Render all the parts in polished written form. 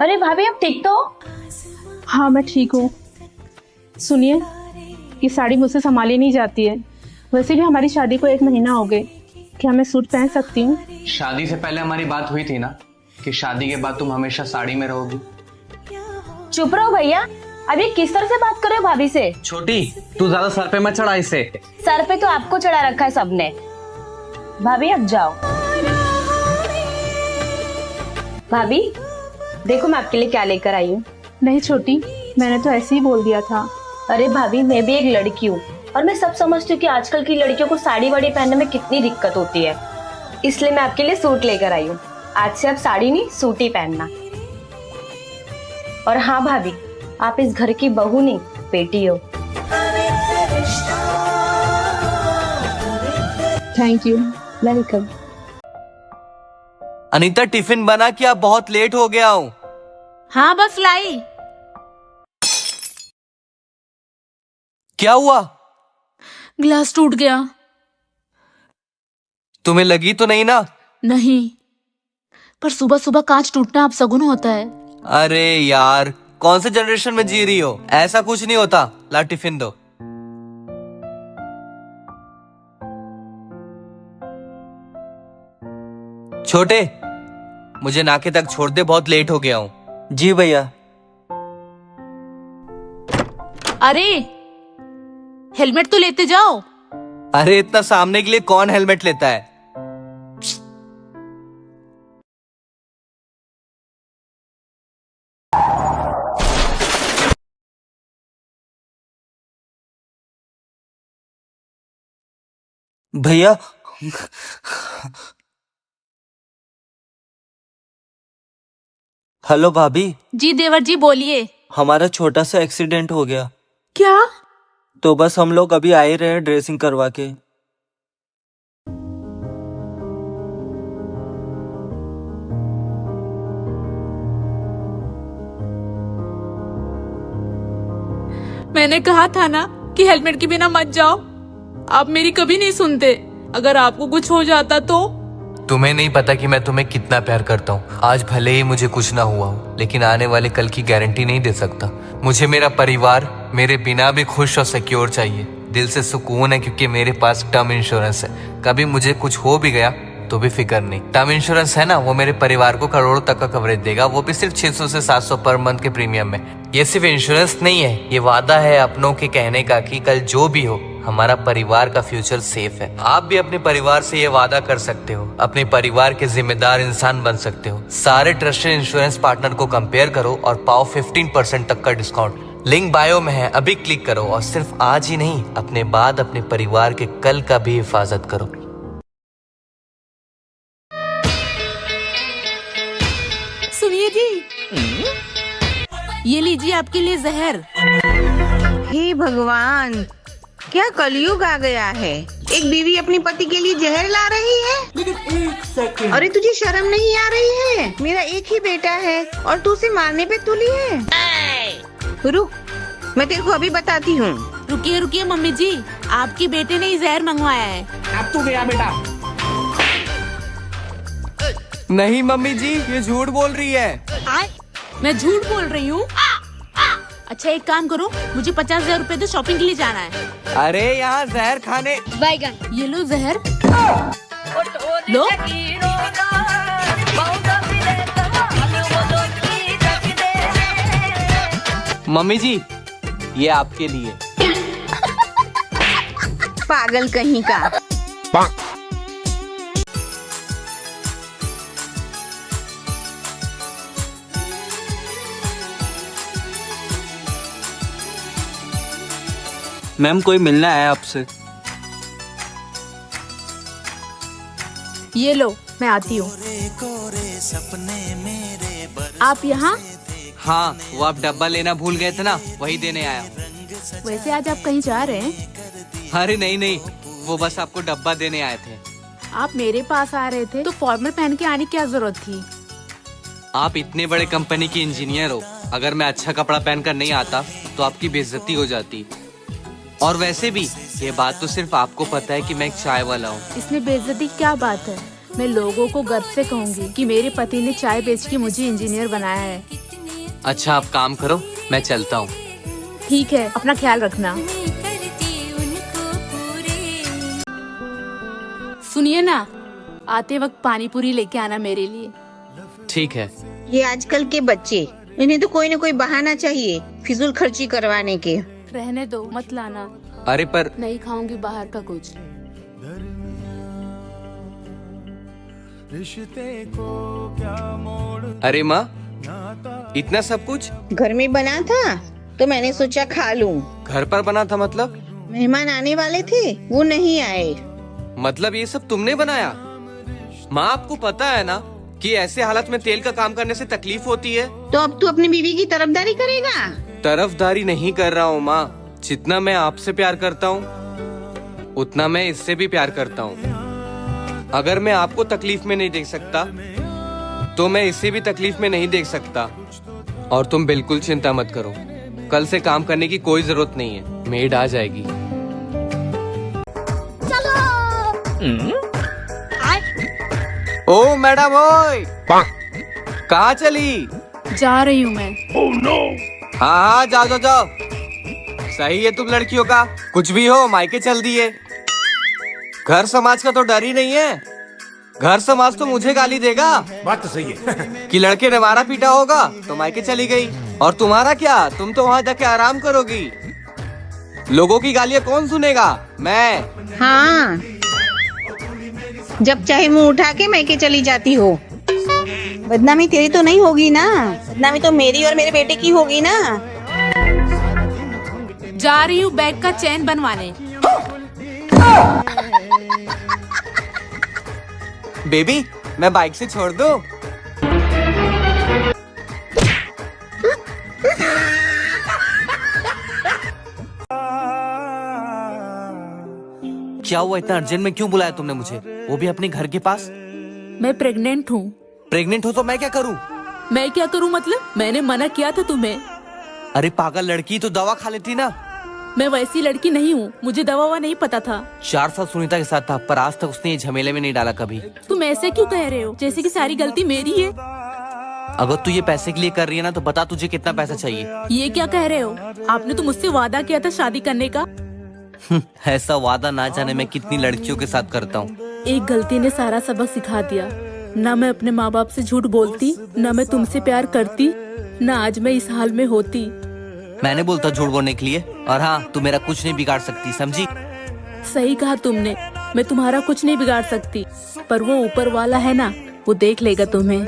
अरे भाभी आप ठीक तो हो? हाँ मैं ठीक हूँ। सुनिए, ये साड़ी मुझसे संभाली नहीं जाती है। वैसे भी हमारी शादी को 1 महीना हो गए। क्या मैं सूट पहन सकती हूँ? शादी से पहले हमारी बात हुई थी ना कि शादी के बाद तुम हमेशा साड़ी में रहोगी। चुप रहो भैया, अभी किस तरह से बात कर रहे हो भाभी से? छोटी, तू ज्यादा सर पे मत चढ़ा इसे। सर पे तो आपको चढ़ा रखा है सबने। भाभी अब जाओ। भाभी देखो मैं आपके लिए क्या लेकर आई हूँ। नहीं छोटी, मैंने तो ऐसे ही बोल दिया था। अरे भाभी मैं भी एक लड़की हूँ और मैं सब समझती हूँ कि आजकल की लड़कियों को साड़ी वाड़ी पहनने में कितनी दिक्कत होती है, इसलिए मैं आपके लिए सूट लेकर आई हूँ। आज से आप साड़ी नहीं सूट ही पहनना। और हाँ भाभी, आप इस घर की बहू नहीं बेटी हो। Thank you, welcome. Anita tiffin बना क्या? बहुत लेट हो गया हूँ। हाँ बस लाई। क्या हुआ? ग्लास टूट गया। तुम्हें लगी तो नहीं ना? नहीं, पर सुबह सुबह कांच टूटना अब सगुन होता है। अरे यार, कौन से जनरेशन में जी रही हो? ऐसा कुछ नहीं होता। ला टिफिन दो। छोटे, मुझे नाके तक छोड़ दे, बहुत लेट हो गया हूँ। जी भैया। अरे हेलमेट तो लेते जाओ। अरे इतना सामने के लिए कौन हेलमेट लेता है? भैया हेलो भाभी। जी देवर जी बोलिए। हमारा छोटा सा एक्सीडेंट हो गया। क्या? तो बस हम लोग अभी आए रहे ड्रेसिंग करवा के। मैंने कहा था ना कि हेलमेट के बिना मत जाओ। आप मेरी कभी नहीं सुनते। अगर आपको कुछ हो जाता तो? तुम्हें नहीं पता कि मैं तुम्हें कितना प्यार करता हूँ। आज भले ही मुझे कुछ ना हुआ हो, लेकिन आने वाले कल की गारंटी नहीं दे सकता। मुझे मेरा परिवार मेरे बिना भी खुश और सिक्योर चाहिए। दिल से सुकून है क्योंकि मेरे पास टर्म इंश्योरेंस है। कभी मुझे कुछ हो भी गया तो भी फिक्र नहीं। टर्म इंश्योरेंस है ना, वो मेरे परिवार को करोड़ों तक का कवरेज देगा, वो भी सिर्फ 600 से 700 पर मंथ के प्रीमियम में। ये सिर्फ इंश्योरेंस नहीं है, ये वादा है अपनों के कहने का कि कल जो भी हो हमारा परिवार का फ्यूचर सेफ है। आप भी अपने परिवार से ये वादा कर सकते हो, अपने परिवार के जिम्मेदार इंसान बन सकते हो। सारे ट्रस्टेड इंश्योरेंस पार्टनर को कंपेयर करो और पाओ 15% तक का डिस्काउंट। लिंक बायो में है, अभी क्लिक करो और सिर्फ आज ही नहीं, अपने बाद अपने परिवार के कल का भी हिफाजत करो। सुनिए जी, ये लीजिए आपके लिए जहर। हे भगवान, क्या कलयुग आ गया है। एक बीवी अपने पति के लिए जहर ला रही है। अरे तुझे शर्म नहीं आ रही है? मेरा एक ही बेटा है और तू उसे मारने पे तुली है। रुक, मैं तेरे को अभी बताती हूँ। रुकिए रुकिए मम्मी जी, आपके बेटे ने ही जहर मंगवाया है। अब तू गया बेटा। नहीं मम्मी जी, ये झूठ बोल रही है। मैं झूठ बोल रही हूँ? अच्छा एक काम करो, मुझे 50,000 रुपए दो, शॉपिंग के लिए जाना है। अरे यहाँ जहर खाने। ये लो जहर। लो। मम्मी जी, ये आपके लिए। पागल कहीं का। मैम कोई मिलना है आपसे। ये लो, मैं आती हूँ। आप यहाँ? हाँ, वो आप डब्बा लेना भूल गए थे ना, वही देने आया हूँ। वैसे आज आप कहीं जा रहे हैं? अरे नहीं नहीं, वो बस आपको डब्बा देने आए थे। आप मेरे पास आ रहे थे तो फॉर्मल पहन के आने की क्या जरूरत थी? आप इतने बड़े कंपनी की इंजीनियर हो, अगर मैं अच्छा कपड़ा पहनकर नहीं आता तो आपकी बेइज्जती हो जाती। और वैसे भी ये बात तो सिर्फ आपको पता है कि मैं एक चाय वाला हूँ। इसमें बेइज्जती की क्या बात है? मैं लोगों को गर्व से कहूँगी कि मेरे पति ने चाय बेच के मुझे इंजीनियर बनाया है। अच्छा आप काम करो, मैं चलता हूँ। ठीक है, अपना ख्याल रखना। सुनिए ना, आते वक्त पानी पूरी लेके आना मेरे लिए। ठीक है। ये आजकल के बच्चे, इन्हें तो कोई न कोई बहाना चाहिए फिजूल खर्ची करवाने के। रहने दो, मत लाना। अरे पर नहीं खाऊंगी बाहर का कुछ। अरे माँ, इतना सब कुछ घर में बना था तो मैंने सोचा खा लूं। घर पर बना था? मतलब मेहमान आने वाले थे, वो नहीं आए। मतलब ये सब तुमने बनाया? माँ आपको पता है ना कि ऐसे हालत में तेल का काम करने से तकलीफ होती है। तो अब तू अपनी बीवी की तरफदारी करेगा? तरफदारी नहीं कर रहा हूँ माँ, जितना मैं आपसे प्यार करता हूँ उतना मैं इससे भी प्यार करता हूँ। अगर मैं आपको तकलीफ में नहीं देख सकता तो मैं इसे भी तकलीफ में नहीं देख सकता। और तुम बिल्कुल चिंता मत करो, कल से काम करने की कोई जरूरत नहीं है, मेड आ जाएगी। ओ मैडम, ओए कहाँ चली? जा रही हूँ मैं। हाँ हाँ, जाओ जाओ जाओ। सही है तुम लड़कियों का, कुछ भी हो मायके चल दिए। घर समाज का तो डर ही नहीं है। घर समाज तो मुझे गाली देगा। बात तो सही है। कि लड़के ने मारा पीटा होगा तो मायके चली गई। और तुम्हारा क्या, तुम तो वहाँ जाके आराम करोगी। लोगों की गालियाँ कौन सुनेगा? मैं। हाँ, जब चाहे मुंह उठा के मैके चली जाती हो। बदनामी तेरी तो नहीं होगी ना, बदनामी तो मेरी और मेरे बेटे की होगी ना। जा रही हूँ बैग का चैन बनवाने। बेबी, मैं बाइक से छोड़ दूं? क्या हुआ, इतना अर्जेंट में क्यों बुलाया तुमने मुझे, वो भी अपने घर के पास? मैं प्रेग्नेंट हूँ। प्रेग्नेंट हो तो मैं क्या करूं? मैं क्या करूँ मतलब? मैंने मना किया था तुम्हें। अरे पागल लड़की, तो दवा खा लेती ना। मैं वैसी लड़की नहीं हूँ, मुझे दवा नहीं पता था। 4 साल सुनीता के साथ था, पर आज तक उसने ये झमेले में नहीं डाला कभी। तुम ऐसे क्यों कह रहे हो, जैसे कि सारी गलती मेरी है। अगर तू ये पैसे के लिए कर रही है ना तो बता तुझे कितना पैसा चाहिए। ये क्या कह रहे हो? आपने तो मुझसे वादा किया था शादी करने का। ऐसा वादा ना जाने मैं कितनी लड़कियों के साथ करता हूँ। एक गलती ने सारा सबक सिखा दिया। ना मैं अपने माँ बाप से झूठ बोलती, ना मैं तुमसे प्यार करती, ना आज मैं इस हाल में होती। मैंने बोलता झूठ बोलने के लिए, और हाँ तू मेरा कुछ नहीं बिगाड़ सकती, समझी? सही कहा तुमने, मैं तुम्हारा कुछ नहीं बिगाड़ सकती, पर वो ऊपर वाला है ना, वो देख लेगा तुम्हें।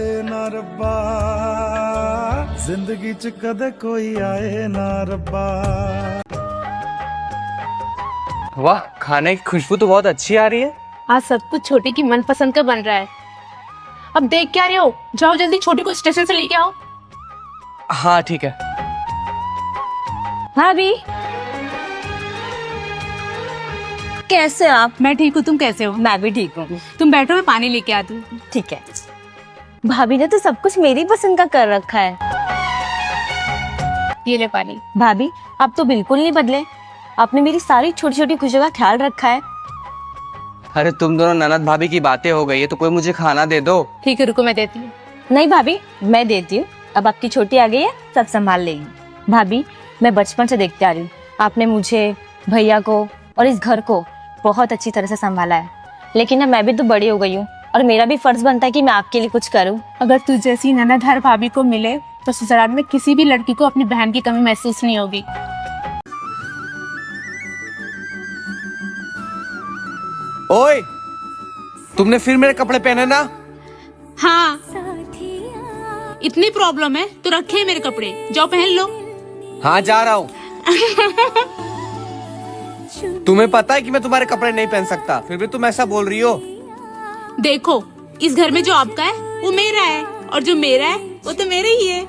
जिंदगी च कदे कोई आए ना रब्बा। वाह, खाने की खुशबू तो बहुत अच्छी आ रही है। आज सब कुछ छोटी की मनपसंद का बन रहा है। अब देख क्या रहे हो, जाओ जल्दी छोटी को स्टेशन से लेके आओ। हाँ ठीक है। भाभी, कैसे आप? मैं ठीक हूँ, तुम कैसे हो? मैं भी ठीक हूँ। तुम बैठो, मैं पानी लेके आती हूँ। ठीक है। भाभी ने तो सब कुछ मेरी पसंद का कर रखा है। ये ले पानी। भाभी, आप तो बिल्कुल नहीं बदले। आपने मेरी सारी छोटी छोटी खुशियों का ख्याल रखा है। अरे तुम दोनों ननद भाभी की बातें हो गई है तो कोई मुझे खाना दे दो। ठीक है, रुको मैं देती हूँ। नहीं भाभी, मैं देती हूँ। अब आपकी छोटी आ गई है, सब संभाल लेगी। भाभी, मैं बचपन से देखते आ रही हूँ, आपने मुझे, भैया को और इस घर को बहुत अच्छी तरह से संभाला है। लेकिन अब मैं भी तो बड़ी हो गई हूँ और मेरा भी फर्ज बनता है कि मैं आपके लिए कुछ करूँ। अगर तू जैसी ननद हर भाभी को मिले तो ससुराल में किसी भी लड़की को अपनी बहन की कमी महसूस नहीं होगी। ओए, तुमने फिर मेरे कपड़े पहने ना? हाँ, इतनी प्रॉब्लम है तो रखे मेरे कपड़े, जाओ पहन लो। हाँ जा रहा हूँ। तुम्हें पता है कि मैं तुम्हारे कपड़े नहीं पहन सकता, फिर भी तुम ऐसा बोल रही हो। देखो, इस घर में जो आपका है वो मेरा है, और जो मेरा है वो तो मेरा ही है।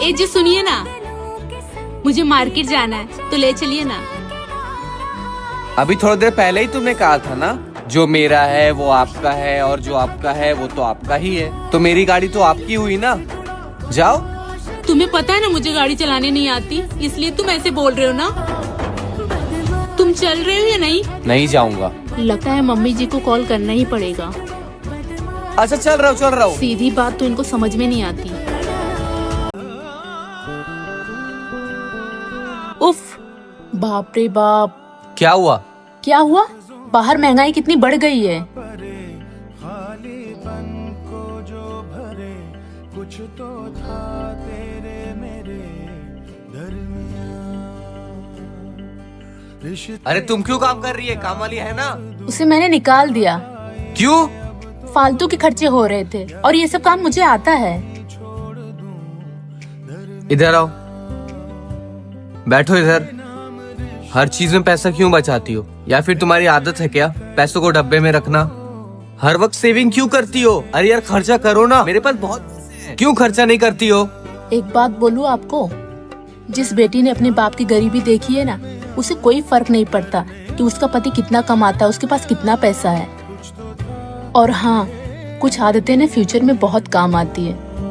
ए जी सुनिए ना, मुझे मार्केट जाना है तो ले चलिए ना। अभी थोड़ी देर पहले ही तुमने कहा था ना, जो मेरा है वो आपका है और जो आपका है वो तो आपका ही है। तो मेरी गाड़ी तो आपकी हुई ना, जाओ। तुम्हें पता है ना मुझे गाड़ी चलाने नहीं आती, इसलिए तुम ऐसे बोल रहे हो ना। तुम चल रहे हो या नहीं? नहीं जाऊंगा। लगता है मम्मी जी को कॉल करना ही पड़ेगा। अच्छा चल रहा हूँ। सीधी बात तो इनको समझ में नहीं आती। उफ, बाप रे बाप। क्या हुआ? क्या हुआ? बाहर महंगाई कितनी बढ़ गई है। अरे तुम क्यों काम कर रही है? काम वाली है ना? उसे मैंने निकाल दिया। क्यों? फालतू के खर्चे हो रहे थे और ये सब काम मुझे आता है। इधर आओ, बैठो इधर। हर चीज में पैसा क्यों बचाती हो? या फिर तुम्हारी आदत है क्या पैसों को डब्बे में रखना? हर वक्त सेविंग क्यों करती हो? अरे यार खर्चा करो ना, मेरे पास बहुत पैसे हैं। क्यों खर्चा नहीं करती हो? एक बात बोलूं आपको, जिस बेटी ने अपने बाप की गरीबी देखी है ना, उसे कोई फर्क नहीं पड़ता कि उसका पति कितना कमाता है, उसके पास कितना पैसा है। और हाँ, कुछ आदतें ना फ्यूचर में बहुत काम आती है।